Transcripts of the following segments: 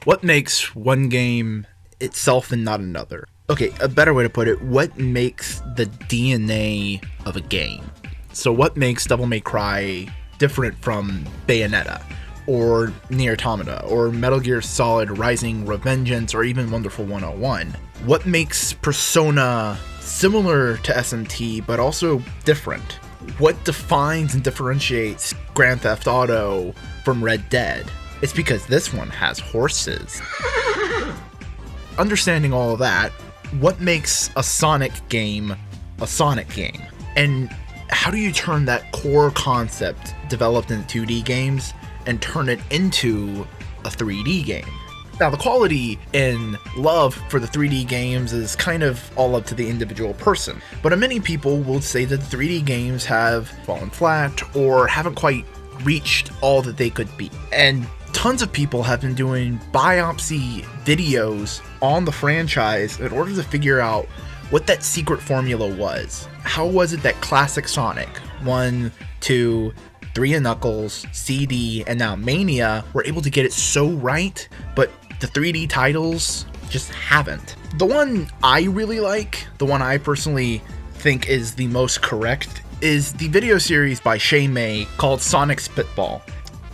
What makes one game itself and not another? Okay, a better way to put it, what makes the DNA of a game? So what makes Devil May Cry different from Bayonetta, or Nier Automata, or Metal Gear Solid Rising, Revengeance, or even Wonderful 101? What makes Persona similar to SMT, but also different? What defines and differentiates Grand Theft Auto from Red Dead? It's because this one has horses. Understanding all of that, what makes a Sonic game a Sonic game? And how do you turn that core concept developed in 2D games and turn it into a 3D game? Now, the quality and love for the 3D games is kind of all up to the individual person, but many people will say that the 3D games have fallen flat or haven't quite reached all that they could be. And tons of people have been doing biopsy videos on the franchise in order to figure out what that secret formula was. How was it that classic Sonic 1, 2, 3 and Knuckles, CD, and now Mania were able to get it so right, but the 3D titles just haven't? The one I really like, the one I personally think is the most correct, is the video series by Shay May called Sonic Spitball.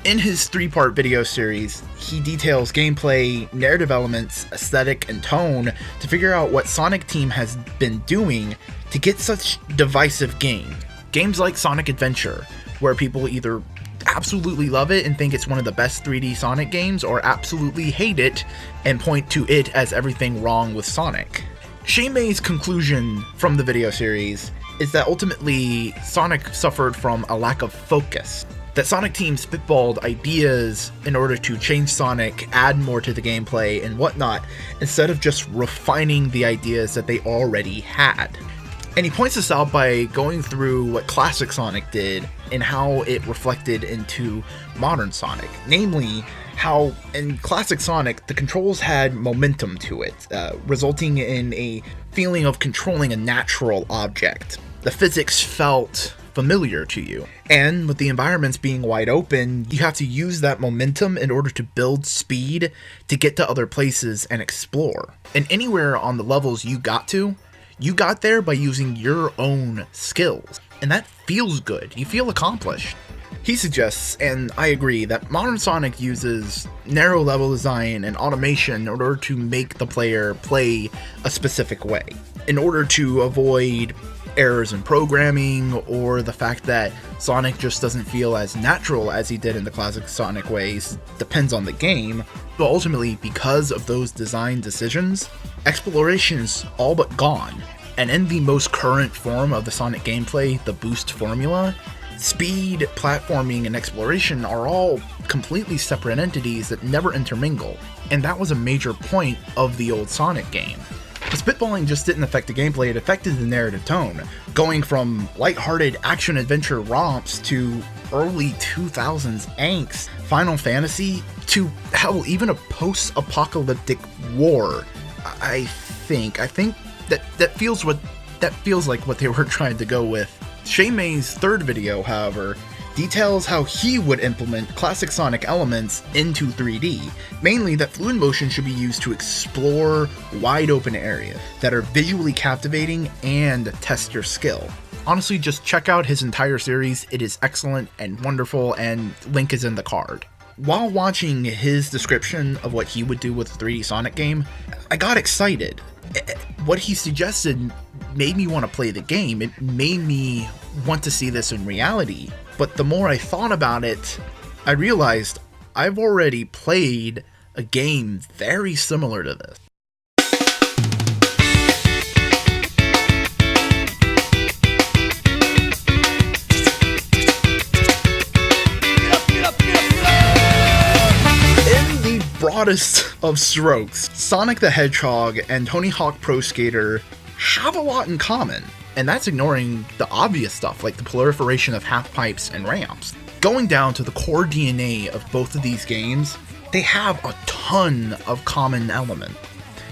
In his 3-part video series, he details gameplay, narrative elements, aesthetic, and tone to figure out what Sonic Team has been doing to get such divisive games. Games like Sonic Adventure, where people either absolutely love it and think it's one of the best 3D Sonic games, or absolutely hate it and point to it as everything wrong with Sonic. Shay May's conclusion from the video series is that ultimately Sonic suffered from a lack of focus. That Sonic Team spitballed ideas in order to change Sonic, add more to the gameplay and whatnot, instead of just refining the ideas that they already had. And he points this out by going through what classic Sonic did and how it reflected into modern Sonic. Namely, how in classic Sonic, the controls had momentum to it, resulting in a feeling of controlling a natural object. The physics felt familiar to you. And with the environments being wide open, you have to use that momentum in order to build speed to get to other places and explore. And anywhere on the levels you got there by using your own skills. And that feels good. You feel accomplished. He suggests, and I agree, that modern Sonic uses narrow level design and automation in order to make the player play a specific way, in order to avoid errors in programming or the fact that Sonic just doesn't feel as natural as he did in the classic Sonic ways. Depends on the game, but ultimately because of those design decisions, exploration is all but gone. And in the most current form of the Sonic gameplay, the boost formula, speed, platforming, and exploration are all completely separate entities that never intermingle, and that was a major point of the old Sonic game. The spitballing just didn't affect the gameplay, it affected the narrative tone, going from lighthearted action-adventure romps to early 2000s angst, Final Fantasy, to hell, even a post-apocalyptic war. I think that feels like what they were trying to go with. Shay May's third video, however, details how he would implement classic Sonic elements into 3D, mainly that fluid motion should be used to explore wide open areas that are visually captivating and test your skill. Honestly, just check out his entire series, it is excellent and wonderful, and link is in the card. While watching his description of what he would do with a 3D Sonic game, I got excited. What he suggested made me want to play the game, it made me want to see this in reality. But the more I thought about it, I realized I've already played a game very similar to this. In the broadest of strokes, Sonic the Hedgehog and Tony Hawk Pro Skater have a lot in common. And that's ignoring the obvious stuff like the proliferation of half-pipes and ramps. Going down to the core DNA of both of these games, they have a ton of common elements.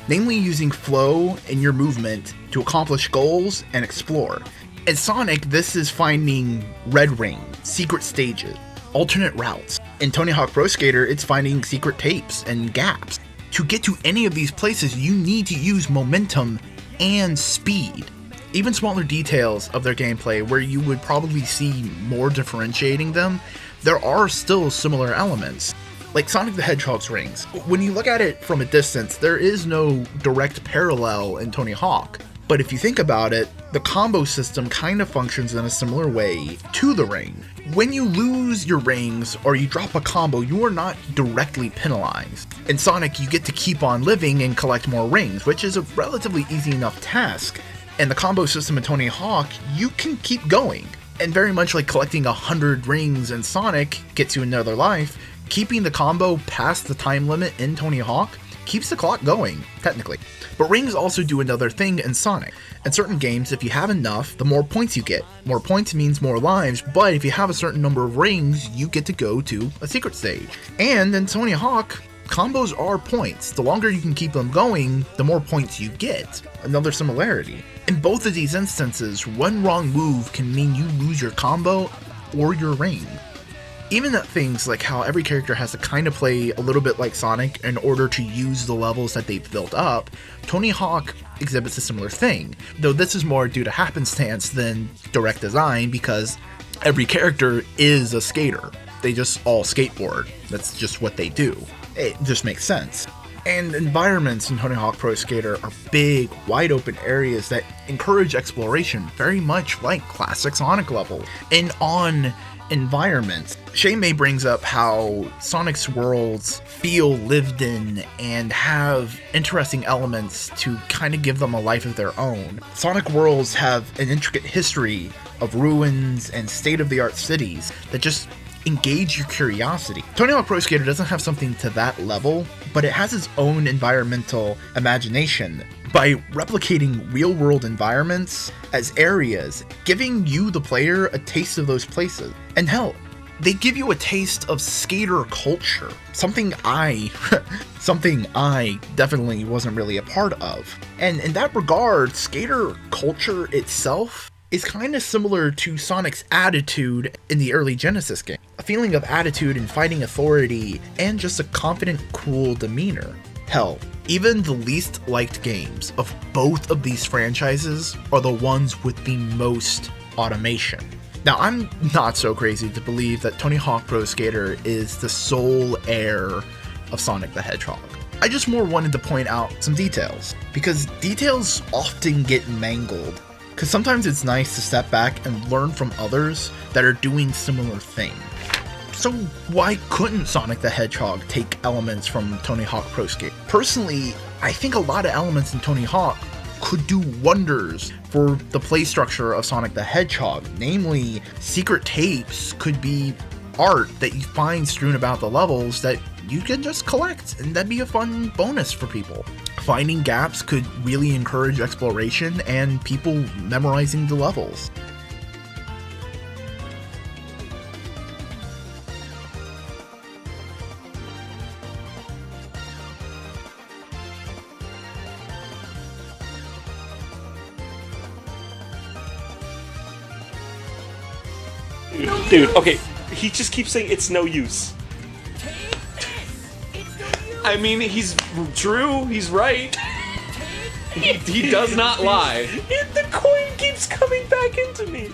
Namely using flow in your movement to accomplish goals and explore. In Sonic, this is finding red rings, secret stages, alternate routes. In Tony Hawk Pro Skater, it's finding secret tapes and gaps. To get to any of these places, you need to use momentum and speed. Even smaller details of their gameplay where you would probably see more differentiating them, there are still similar elements. Like Sonic the Hedgehog's rings. When you look at it from a distance, there is no direct parallel in Tony Hawk. But if you think about it, the combo system kind of functions in a similar way to the ring. When you lose your rings or you drop a combo, you are not directly penalized. In Sonic, you get to keep on living and collect more rings, which is a relatively easy enough task. In the combo system in Tony Hawk, you can keep going. And very much like collecting 100 rings in Sonic gets you another life, keeping the combo past the time limit in Tony Hawk keeps the clock going, technically. But rings also do another thing in Sonic. In certain games, if you have enough, the more points you get. More points means more lives, but if you have a certain number of rings, you get to go to a secret stage. And in Tony Hawk, combos are points. The longer you can keep them going, the more points you get. Another similarity. In both of these instances, one wrong move can mean you lose your combo or your ring. Even at things like how every character has to kind of play a little bit like Sonic in order to use the levels that they've built up, Tony Hawk exhibits a similar thing, though this is more due to happenstance than direct design because every character is a skater. They just all skateboard. That's just what they do. It just makes sense. And environments in Tony Hawk Pro Skater are big, wide open areas that encourage exploration, very much like classic Sonic levels. And on environments, Shane May brings up how Sonic's worlds feel lived in and have interesting elements to kind of give them a life of their own. Sonic worlds have an intricate history of ruins and state-of-the-art cities that just engage your curiosity. Tony Hawk Pro Skater doesn't have something to that level, but it has its own environmental imagination by replicating real-world environments as areas, giving you, the player, a taste of those places. And hell, they give you a taste of skater culture, something I definitely wasn't really a part of. And in that regard, skater culture itself is kind of similar to Sonic's attitude in the early Genesis game. A feeling of attitude and fighting authority, and just a confident, cool demeanor. Hell, even the least liked games of both of these franchises are the ones with the most automation. Now, I'm not so crazy to believe that Tony Hawk Pro Skater is the sole heir of Sonic the Hedgehog. I just more wanted to point out some details, because details often get mangled. Because sometimes it's nice to step back and learn from others that are doing similar things. So why couldn't Sonic the Hedgehog take elements from Tony Hawk Pro Skater? Personally, I think a lot of elements in Tony Hawk could do wonders for the play structure of Sonic the Hedgehog. Namely, secret tapes could be art that you find strewn about the levels that you can just collect, and that'd be a fun bonus for people. Finding gaps could really encourage exploration and people memorizing the levels. Dude, okay, he just keeps saying it's no use. I mean, he's true, he's right. He does not lie. The coin keeps coming back into me.